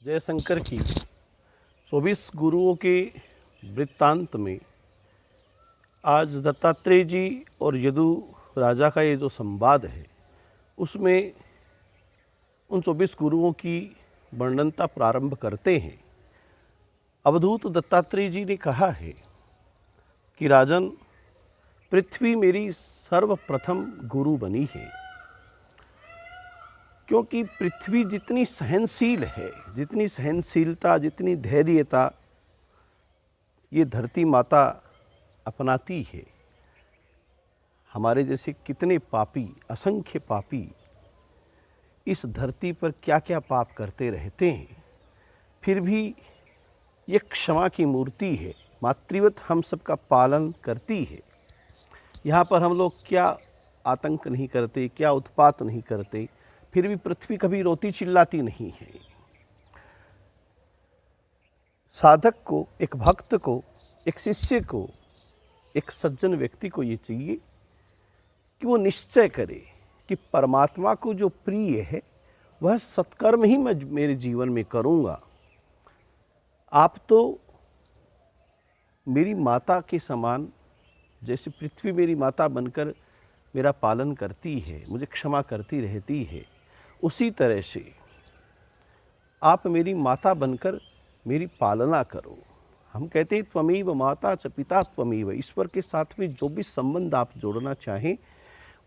जयशंकर की 24 गुरुओं के वृत्तांत में आज दत्तात्रेय जी और यदु राजा का ये जो संवाद है उसमें उन 24 गुरुओं की वर्णनता प्रारंभ करते हैं। अवधूत दत्तात्रेय जी ने कहा है कि राजन, पृथ्वी मेरी सर्वप्रथम गुरु बनी है, क्योंकि पृथ्वी जितनी सहनशील है, जितनी सहनशीलता, जितनी धैर्यता ये धरती माता अपनाती है, हमारे जैसे कितने पापी, असंख्य पापी इस धरती पर क्या क्या पाप करते रहते हैं, फिर भी ये क्षमा की मूर्ति है, मातृवत हम सबका पालन करती है। यहाँ पर हम लोग क्या आतंक नहीं करते, क्या उत्पात नहीं करते, फिर भी पृथ्वी कभी रोती चिल्लाती नहीं है। साधक को, एक भक्त को, एक शिष्य को, एक सज्जन व्यक्ति को ये चाहिए कि वो निश्चय करे कि परमात्मा को जो प्रिय है वह सत्कर्म ही मैं मेरे जीवन में करूँगा। आप तो मेरी माता के समान, जैसे पृथ्वी मेरी माता बनकर मेरा पालन करती है, मुझे क्षमा करती रहती है, उसी तरह से आप मेरी माता बनकर मेरी पालना करो। हम कहते हैं त्वमेव माता च पिता त्वमेव। ईश्वर के साथ में जो भी संबंध आप जोड़ना चाहें,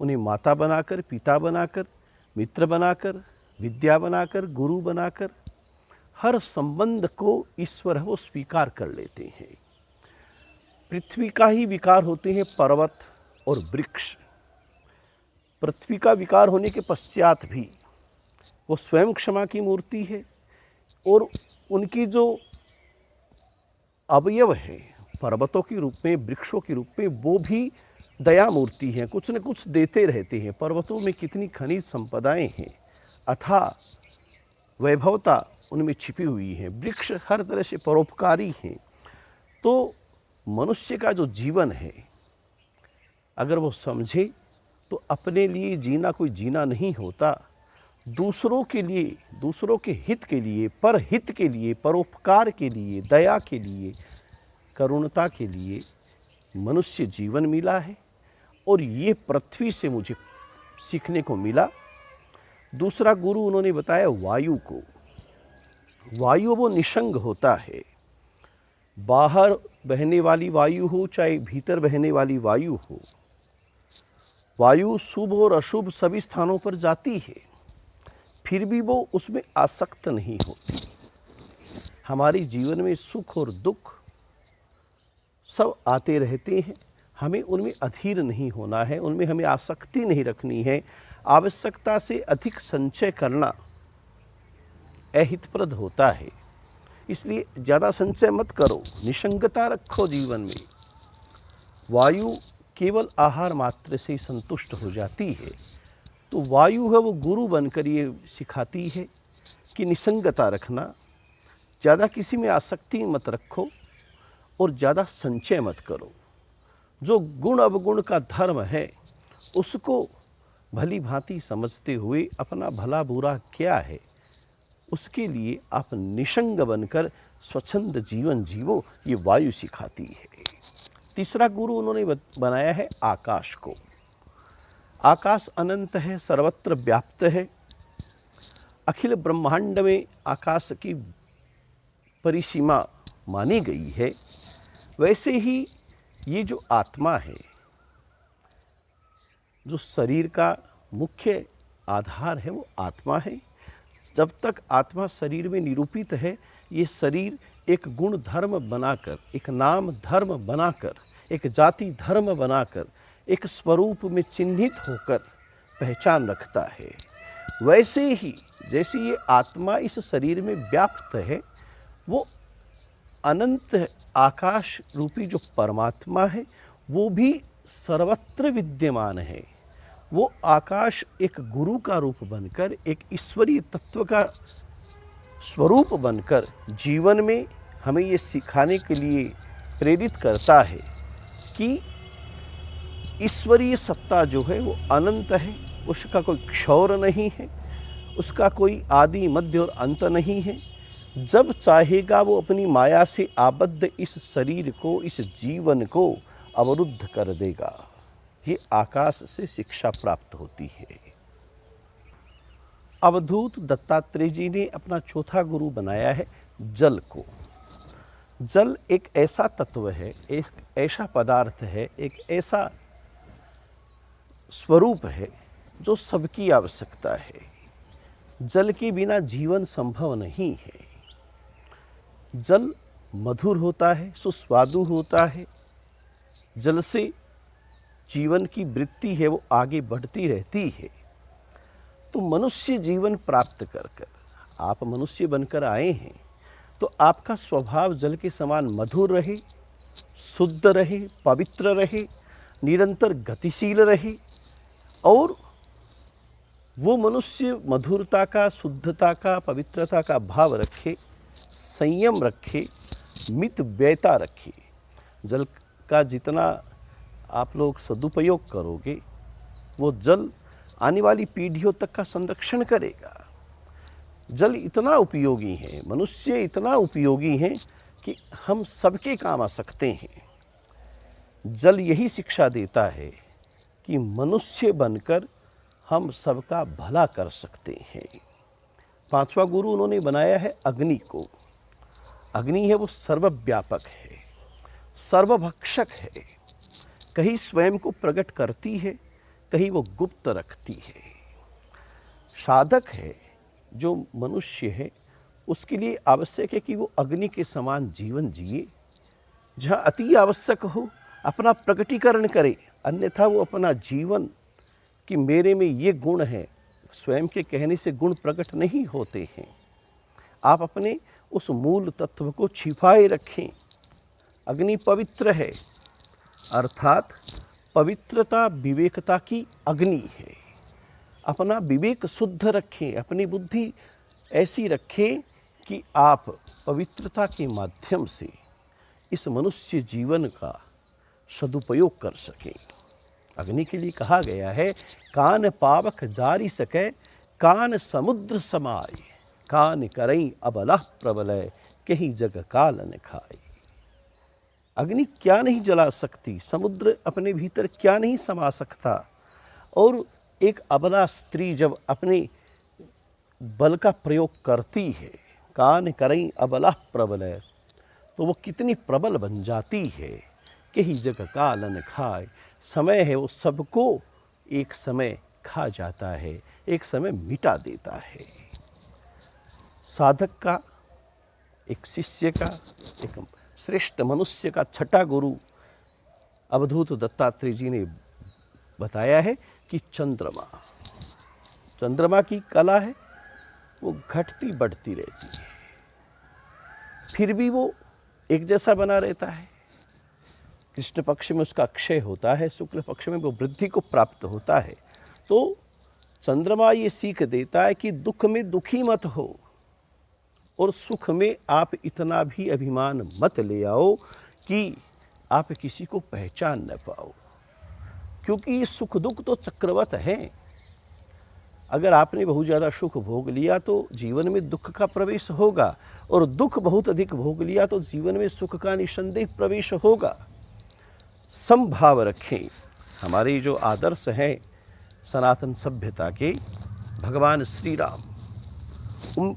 उन्हें माता बनाकर, पिता बनाकर, मित्र बनाकर, विद्या बनाकर, गुरु बनाकर, हर संबंध को ईश्वर वो स्वीकार कर लेते हैं। पृथ्वी का ही विकार होते हैं पर्वत और वृक्ष। पृथ्वी का विकार होने के पश्चात भी वो स्वयं क्षमा की मूर्ति है, और उनकी जो अवयव है पर्वतों के रूप में, वृक्षों के रूप में, वो भी दया मूर्ति हैं, कुछ न कुछ देते रहते हैं। पर्वतों में कितनी खनिज संपदाएं हैं, अथाह वैभवता उनमें छिपी हुई है। वृक्ष हर तरह से परोपकारी हैं। तो मनुष्य का जो जीवन है, अगर वो समझे तो अपने लिए जीना कोई जीना नहीं होता, दूसरों के लिए, दूसरों के हित के लिए, परहित के लिए, परोपकार के लिए, दया के लिए, करुणता के लिए मनुष्य जीवन मिला है। और ये पृथ्वी से मुझे सीखने को मिला। दूसरा गुरु उन्होंने बताया वायु को। वायु वो निसंग होता है। बाहर बहने वाली वायु हो चाहे भीतर बहने वाली वायु हो, वायु शुभ और अशुभ सभी स्थानों पर जाती है, फिर भी वो उसमें आसक्त नहीं होती। हमारे जीवन में सुख और दुख सब आते रहते हैं, हमें उनमें अधीर नहीं होना है, उनमें हमें आसक्ति नहीं रखनी है। आवश्यकता से अधिक संचय करना अहितप्रद होता है, इसलिए ज़्यादा संचय मत करो, निसंगता रखो जीवन में। वायु केवल आहार मात्र से संतुष्ट हो जाती है, तो वायु है वो गुरु बनकर ये सिखाती है कि निसंगता रखना, ज़्यादा किसी में आसक्ति मत रखो और ज़्यादा संचय मत करो। जो गुण अवगुण का धर्म है उसको भली भांति समझते हुए अपना भला बुरा क्या है उसके लिए आप निसंग बनकर स्वच्छंद जीवन जीवो, ये वायु सिखाती है। तीसरा गुरु उन्होंने बनाया है आकाश को। आकाश अनंत है, सर्वत्र व्याप्त है। अखिल ब्रह्मांड में आकाश की परिसीमा मानी गई है। वैसे ही ये जो आत्मा है, जो शरीर का मुख्य आधार है, वो आत्मा है। जब तक आत्मा शरीर में निरूपित है, ये शरीर एक गुण धर्म बनाकर, एक नाम धर्म बनाकर, एक जाति धर्म बनाकर, एक स्वरूप में चिन्हित होकर पहचान रखता है। वैसे ही जैसे ये आत्मा इस शरीर में व्याप्त है, वो अनंत आकाश रूपी जो परमात्मा है वो भी सर्वत्र विद्यमान है। वो आकाश एक गुरु का रूप बनकर, एक ईश्वरीय तत्व का स्वरूप बनकर जीवन में हमें ये सिखाने के लिए प्रेरित करता है कि ईश्वरीय सत्ता जो है वो अनंत है, उसका कोई क्षौर नहीं है, उसका कोई आदि मध्य और अंत नहीं है। जब चाहेगा वो अपनी माया से आबद्ध इस शरीर को, इस जीवन को अवरुद्ध कर देगा। ये आकाश से शिक्षा प्राप्त होती है। अवधूत दत्तात्रेय जी ने अपना चौथा गुरु बनाया है जल को। जल एक ऐसा तत्व है, एक ऐसा पदार्थ है, एक ऐसा स्वरूप है जो सबकी आवश्यकता है। जल के बिना जीवन संभव नहीं है। जल मधुर होता है, सुस्वादु होता है। जल से जीवन की वृत्ति है वो आगे बढ़ती रहती है। तो मनुष्य जीवन प्राप्त कर कर आप मनुष्य बनकर आए हैं, तो आपका स्वभाव जल के समान मधुर रहे, शुद्ध रहे, पवित्र रहे, निरंतर गतिशील रहे और वो मनुष्य मधुरता का, शुद्धता का, पवित्रता का भाव रखे, संयम रखे, मितव्ययता रखे। जल का जितना आप लोग सदुपयोग करोगे, वो जल आने वाली पीढ़ियों तक का संरक्षण करेगा। जल इतना उपयोगी है, मनुष्य इतना उपयोगी है कि हम सबके काम आ सकते हैं। जल यही शिक्षा देता है कि मनुष्य बनकर हम सबका भला कर सकते हैं। पांचवा गुरु उन्होंने बनाया है अग्नि को। अग्नि है वो सर्वव्यापक है, सर्वभक्षक है। कहीं स्वयं को प्रकट करती है, कहीं वो गुप्त रखती है। साधक है जो मनुष्य है, उसके लिए आवश्यक है कि वो अग्नि के समान जीवन जिए। जहाँ अति आवश्यक हो अपना प्रकटीकरण करे, अन्यथा वो अपना जीवन कि मेरे में ये गुण है, स्वयं के कहने से गुण प्रकट नहीं होते हैं। आप अपने उस मूल तत्व को छिपाए रखें। अग्नि पवित्र है, अर्थात पवित्रता विवेकता की अग्नि है। अपना विवेक शुद्ध रखें, अपनी बुद्धि ऐसी रखें कि आप पवित्रता के माध्यम से इस मनुष्य जीवन का सदुपयोग कर सकें। अग्नि के लिए कहा गया है, कान पावक जारी सके, कान समुद्र समाये, कान करई अबलह प्रबलय, कहीं जग काल न खाए। अग्नि क्या नहीं जला सकती, समुद्र अपने भीतर क्या नहीं समा सकता। और एक अबला स्त्री जब अपने बल का प्रयोग करती है, कान करई अबलह प्रबलय, तो वो कितनी प्रबल बन जाती है। कहीं जग काल न खाए, समय है वो सबको एक समय खा जाता है, एक समय मिटा देता है। साधक का, एक शिष्य का, एक श्रेष्ठ मनुष्य का छठा गुरु अवधूत दत्तात्रेय जी ने बताया है कि चंद्रमा। चंद्रमा की कला है वो घटती बढ़ती रहती है, फिर भी वो एक जैसा बना रहता है। कृष्ण पक्ष में उसका क्षय होता है, शुक्ल पक्ष में वो वृद्धि को प्राप्त होता है। तो चंद्रमा ये सीख देता है कि दुख में दुखी मत हो और सुख में आप इतना भी अभिमान मत ले आओ कि आप किसी को पहचान न पाओ, क्योंकि ये सुख दुख तो चक्रवत हैं। अगर आपने बहुत ज़्यादा सुख भोग लिया तो जीवन में दुख का प्रवेश होगा, और दुख बहुत अधिक भोग लिया तो जीवन में सुख का निसंदेह प्रवेश होगा। समभाव रखें। हमारे जो आदर्श हैं सनातन सभ्यता के, भगवान श्री राम,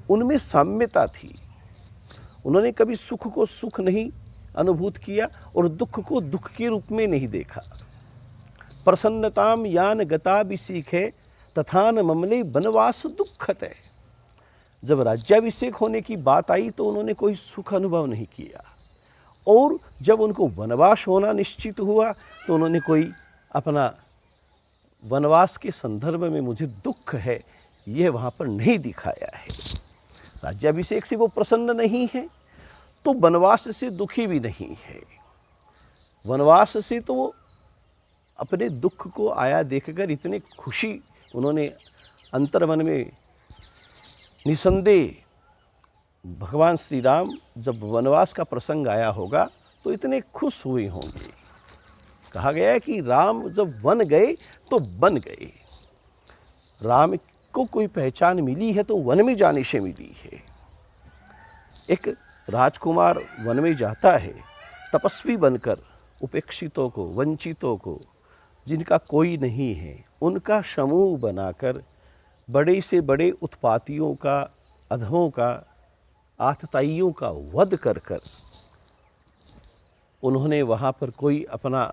उनमें साम्यता थी। उन्होंने कभी सुख को सुख नहीं अनुभूत किया और दुख को दुख के रूप में नहीं देखा। प्रसन्नताम यान गता भी सीखे, तथान ममले वनवास दुखत है। जब राज्याभिषेक होने की बात आई तो उन्होंने कोई सुख अनुभव नहीं किया, और जब उनको वनवास होना निश्चित हुआ तो उन्होंने कोई अपना वनवास के संदर्भ में मुझे दुख है यह वहाँ पर नहीं दिखाया है। राज्याभिषेक से वो प्रसन्न नहीं है तो वनवास से दुखी भी नहीं है। वनवास से तो वो अपने दुख को आया देखकर इतने खुशी उन्होंने अंतर्मन में, निसंदेह भगवान श्री राम जब वनवास का प्रसंग आया होगा तो इतने खुश हुए होंगे। कहा गया है कि राम जब वन गए तो बन गए। राम को कोई पहचान मिली है तो वन में जाने से मिली है। एक राजकुमार वन में जाता है तपस्वी बनकर, उपेक्षितों को, वंचितों को, जिनका कोई नहीं है, उनका समूह बनाकर बड़े से बड़े उत्पातियों का, अधमों का, आतताइयों का वध कर कर उन्होंने वहाँ पर कोई अपना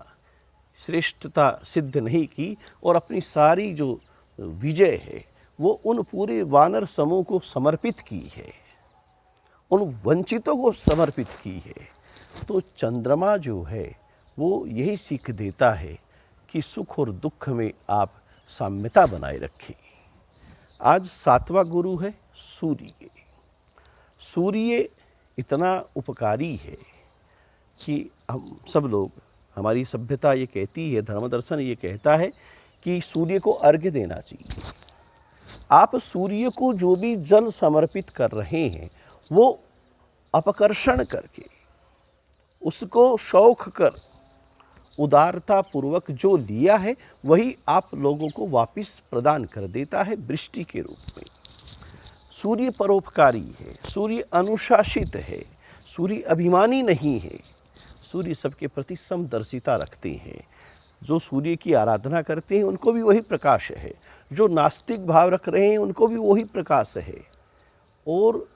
श्रेष्ठता सिद्ध नहीं की और अपनी सारी जो विजय है वो उन पूरे वानर समूह को समर्पित की है, उन वंचितों को समर्पित की है। तो चंद्रमा जो है वो यही सीख देता है कि सुख और दुख में आप साम्यता बनाए रखें। आज 7वां गुरु है सूर्य। सूर्य इतना उपकारी है कि हम सब लोग, हमारी सभ्यता ये कहती है, धर्म दर्शन ये कहता है कि सूर्य को अर्घ्य देना चाहिए। आप सूर्य को जो भी जल समर्पित कर रहे हैं वो अपकर्षण करके, उसको शौक कर, उदारता पूर्वक जो लिया है वही आप लोगों को वापस प्रदान कर देता है वृष्टि के रूप में। सूर्य परोपकारी है, सूर्य अनुशासित है, सूर्य अभिमानी नहीं है, सूर्य सबके प्रति समदर्शिता रखते हैं। जो सूर्य की आराधना करते हैं उनको भी वही प्रकाश है, जो नास्तिक भाव रख रहे हैं उनको भी वही प्रकाश है। और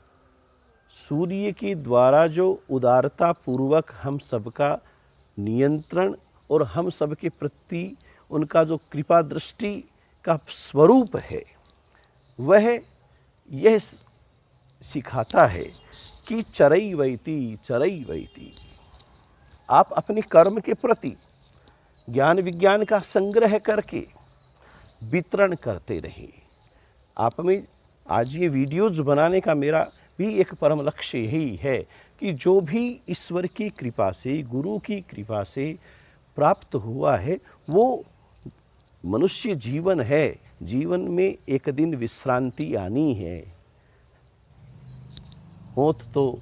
सूर्य के द्वारा जो उदारता पूर्वक हम सबका नियंत्रण और हम सबके प्रति उनका जो कृपा दृष्टि का स्वरूप है, वह यह सिखाता है कि चरई वैती। आप अपने कर्म के प्रति ज्ञान विज्ञान का संग्रह करके वितरण करते रहें। आप में आज ये वीडियोज़ बनाने का मेरा भी एक परम लक्ष्य यही है कि जो भी ईश्वर की कृपा से, गुरु की कृपा से प्राप्त हुआ है वो मनुष्य जीवन है। जीवन में एक दिन विश्रांति आनी है, मौत तो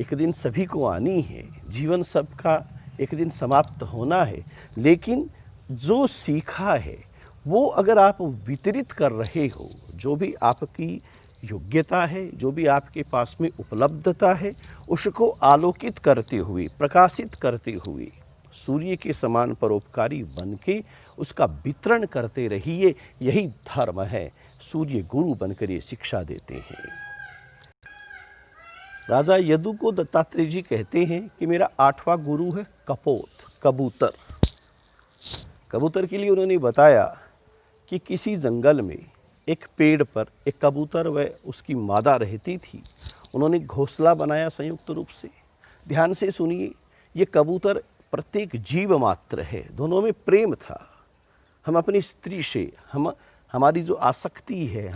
एक दिन सभी को आनी है, जीवन सबका एक दिन समाप्त होना है। लेकिन जो सीखा है वो अगर आप वितरित कर रहे हो, जो भी आपकी योग्यता है, जो भी आपके पास में उपलब्धता है, उसको आलोकित करते हुए, प्रकाशित करते हुए सूर्य के समान परोपकारी बन के उसका वितरण करते रहिए। यही धर्म है। सूर्य गुरु बनकर ये शिक्षा देते हैं। राजा यदु को दत्तात्रेय जी कहते हैं कि मेरा 8वां गुरु है कपोत, कबूतर। कबूतर के लिए उन्होंने बताया कि किसी जंगल में एक पेड़ पर एक कबूतर व उसकी मादा रहती थी। उन्होंने घोंसला बनाया संयुक्त रूप से। ध्यान से सुनिए, ये कबूतर प्रत्येक जीव मात्र है, दोनों में प्रेम था। हम अपनी स्त्री से हमारी जो आसक्ति है,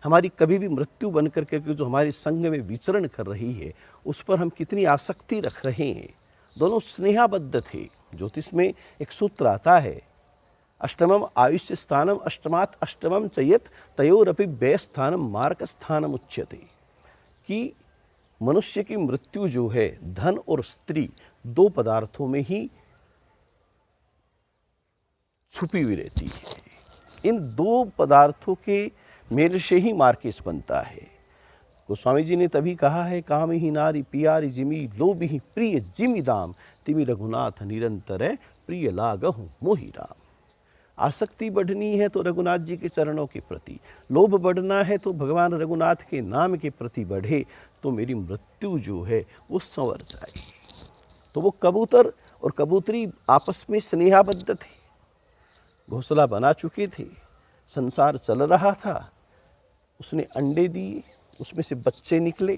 हमारी कभी भी मृत्यु बन करके जो हमारे संग में विचरण कर रही है, उस पर हम कितनी आसक्ति रख रहे हैं। दोनों स्नेहाबद्ध थे। ज्योतिष में एक सूत्र आता है, अष्टमम आयुष्य स्थानम अष्टमात् अष्टमम चयत तयोरपि व्यय स्थानम मार्ग स्थानम उच्यते, कि मनुष्य की मृत्यु जो है धन और स्त्री, 2 पदार्थों में ही छुपी हुई रहती है। इन 2 पदार्थों के मेल से ही मार्केस बनता है। गोस्वामी जी ने तभी कहा है, काम ही नारी पियारी जिमी लोभ ही प्रिय जिमी दाम, तिमी रघुनाथ निरंतर प्रिय लागहु मोहि राम। आसक्ति बढ़नी है तो रघुनाथ जी के चरणों के प्रति, लोभ बढ़ना है तो भगवान रघुनाथ के नाम के प्रति बढ़े, तो मेरी मृत्यु जो है वो संवर जाए। तो वो कबूतर और कबूतरी आपस में स्नेहाबद्ध थे, घोंसला बना चुके थे, संसार चल रहा था। उसने अंडे दिए, उसमें से बच्चे निकले।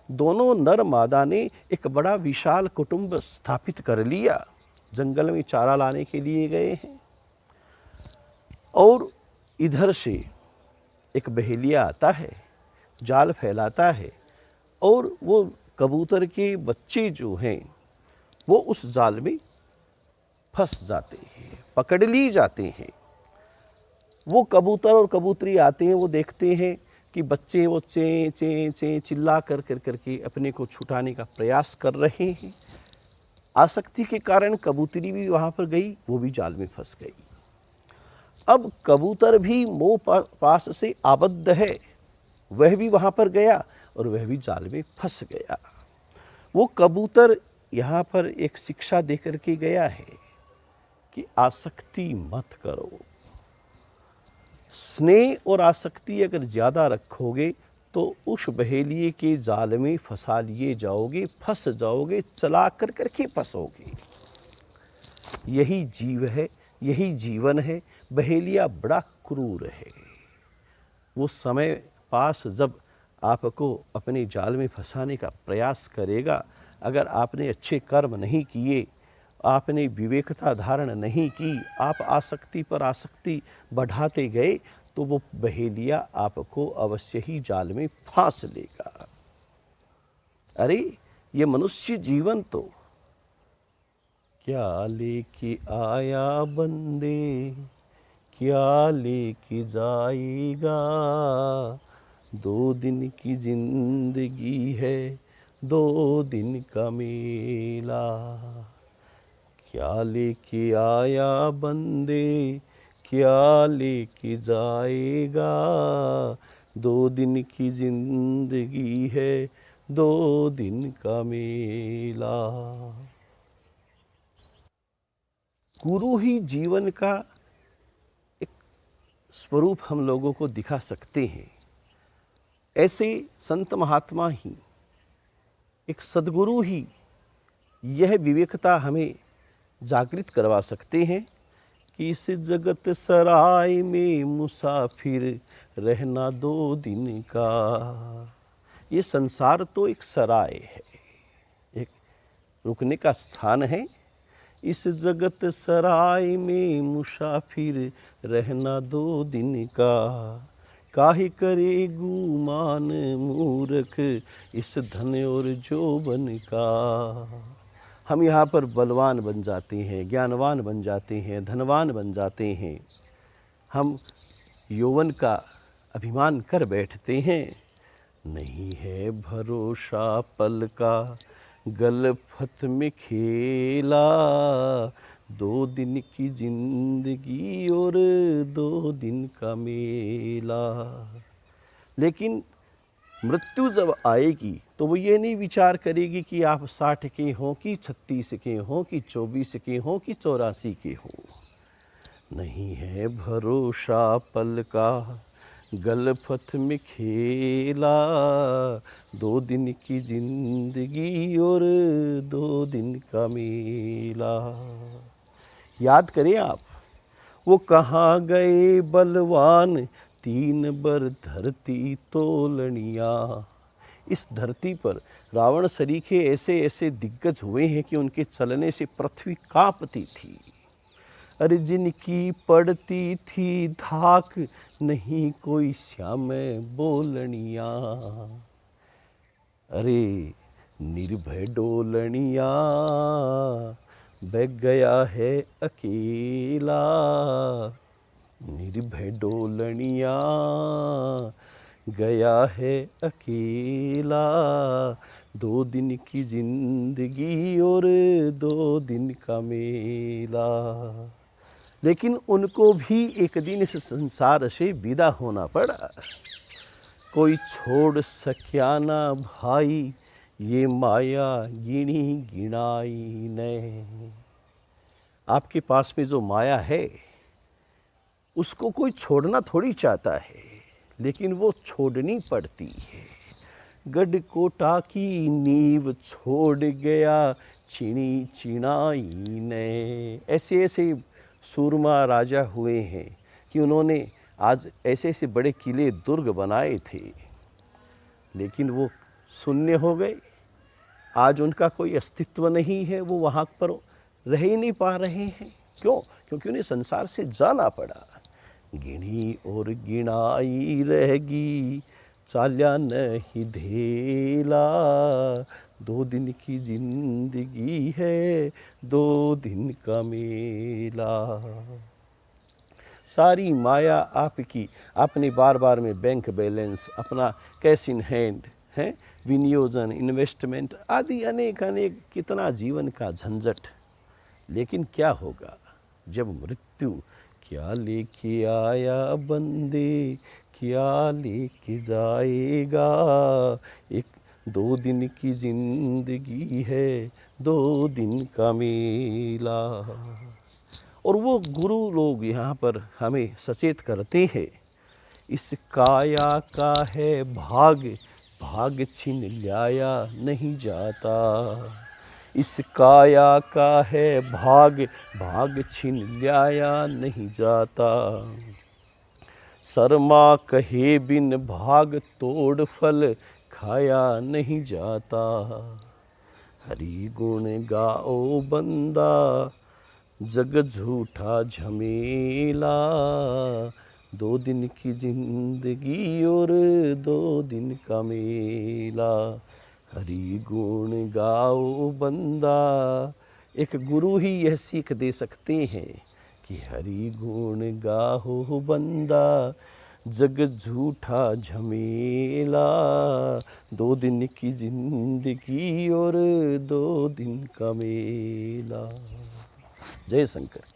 दोनों नर मादा ने एक बड़ा विशाल कुटुंब स्थापित कर लिया। जंगल में चारा लाने के लिए गए हैं और इधर से एक बहेलिया आता है, जाल फैलाता है और वो कबूतर के बच्चे जो हैं वो उस जाल में फंस जाते हैं, पकड़ ली जाते हैं। वो कबूतर और कबूतरी आते हैं, वो देखते हैं कि बच्चे वो चें चें चें चिल्ला कर करके अपने को छुटाने का प्रयास कर रहे हैं। आसक्ति के कारण कबूतरी भी वहाँ पर गई, वो भी जाल में फंस गई। अब कबूतर भी मोह पास से आबद्ध है, वह भी वहाँ पर गया और वह भी जाल में फंस गया। वो कबूतर यहाँ पर एक शिक्षा देकर के गया है कि आसक्ति मत करो। स्नेह और आसक्ति अगर ज़्यादा रखोगे तो उस बहेलिए के जाल में फंसा लिए जाओगे, फंस जाओगे, चला कर करके फंसोगे। यही जीव है, यही जीवन है। बहेलिया बड़ा क्रूर है। वो समय पास जब आपको अपने जाल में फंसाने का प्रयास करेगा, अगर आपने अच्छे कर्म नहीं किए, आपने विवेकता धारण नहीं की, आप आसक्ति पर आसक्ति बढ़ाते गए, तो वो बहेलिया आपको अवश्य ही जाल में फांस लेगा। अरे ये मनुष्य जीवन तो क्या लेके आया बंदे, क्या लेके जाएगा। 2 दिन की जिंदगी है, 2 दिन का मेला। क्या लेके आया बंदे, क्या लेके जाएगा। 2 दिन की जिंदगी है, 2 दिन का मेला। गुरु ही जीवन का एक स्वरूप हम लोगों को दिखा सकते हैं। ऐसे संत महात्मा ही, एक सद्गुरु ही यह विवेकता हमें जागृत करवा सकते हैं कि इस जगत सराय में मुसाफिर रहना 2 दिन का। ये संसार तो एक सराय है, एक रुकने का स्थान है। इस जगत सराय में मुसाफिर रहना 2 दिन का। काहे करे गुमान मूर्ख इस धन और जोबन का। हम यहाँ पर बलवान बन जाते हैं, ज्ञानवान बन जाते हैं, धनवान बन जाते हैं। हम यौवन का अभिमान कर बैठते हैं। नहीं है भरोसा पल का, गलफत में खेला। 2 दिन की जिंदगी और 2 दिन का मेला। लेकिन मृत्यु जब आएगी तो वो ये नहीं विचार करेगी कि आप 60 के हों कि 36 के हों कि 24 के हों कि 84 के हों। नहीं है भरोसा पल का, गलफत में खेला। 2 दिन की जिंदगी और 2 दिन का मेला। याद करें आप, वो कहाँ गए बलवान 3 बर धरती तोलनिया। इस धरती पर रावण सरीखे ऐसे ऐसे दिग्गज हुए हैं कि उनके चलने से पृथ्वी कांपती थी। अरे जिनकी पड़ती थी धाक, नहीं कोई श्याम बोलनिया। अरे निर्भय डोलनिया, बह गया है अकेला। निर्भय डोलनिया, गया है अकेला। 2 दिन की जिंदगी और 2 दिन का मेला। लेकिन उनको भी एक दिन इस संसार से विदा होना पड़ा। कोई छोड़ सकिया ना भाई, ये माया गिनी गिनाई ने। आपके पास में जो माया है उसको कोई छोड़ना थोड़ी चाहता है, लेकिन वो छोड़नी पड़ती है। गढ़ कोटा की नींव छोड़ गया चिनी चिनाई ने। ऐसे ऐसे सूरमा राजा हुए हैं कि उन्होंने आज ऐसे ऐसे बड़े किले दुर्ग बनाए थे, लेकिन वो शून्य हो गए। आज उनका कोई अस्तित्व नहीं है, वो वहाँ पर रह ही नहीं पा रहे हैं। क्यों? क्योंकि उन्हें संसार से जाना पड़ा। गिनी और गिनाई रहेगी, चाल्या नहीं धेला। 2 दिन की जिंदगी है, 2 दिन का मेला। सारी माया आपकी, आपने बार बार में बैंक बैलेंस, अपना कैश इन हैंड है, विनियोजन, इन्वेस्टमेंट आदि अनेक अनेक कितना जीवन का झंझट। लेकिन क्या होगा जब मृत्यु, क्या लेके आया बंदे, क्या लेके जाएगा, एक 2 दिन की जिंदगी है, 2 दिन का मेला। और वो गुरु लोग यहाँ पर हमें सचेत करते हैं, इस काया का है भाग, भाग छीन लाया नहीं जाता। इस काया का है भाग, भाग छीन लाया नहीं जाता। शर्मा कहे बिन भाग तोड़ फल खाया नहीं जाता। हरि गुण गाओ बंदा, जग झूठा झमेला। 2 दिन की जिंदगी और 2 दिन का मेला। हरि गुण गाओ बंदा। एक गुरु ही यह सीख दे सकते हैं कि हरि गुण गाओ बंदा, जग झूठा झमेला। 2 दिन की जिंदगी और 2 दिन का मेला। जय शंकर।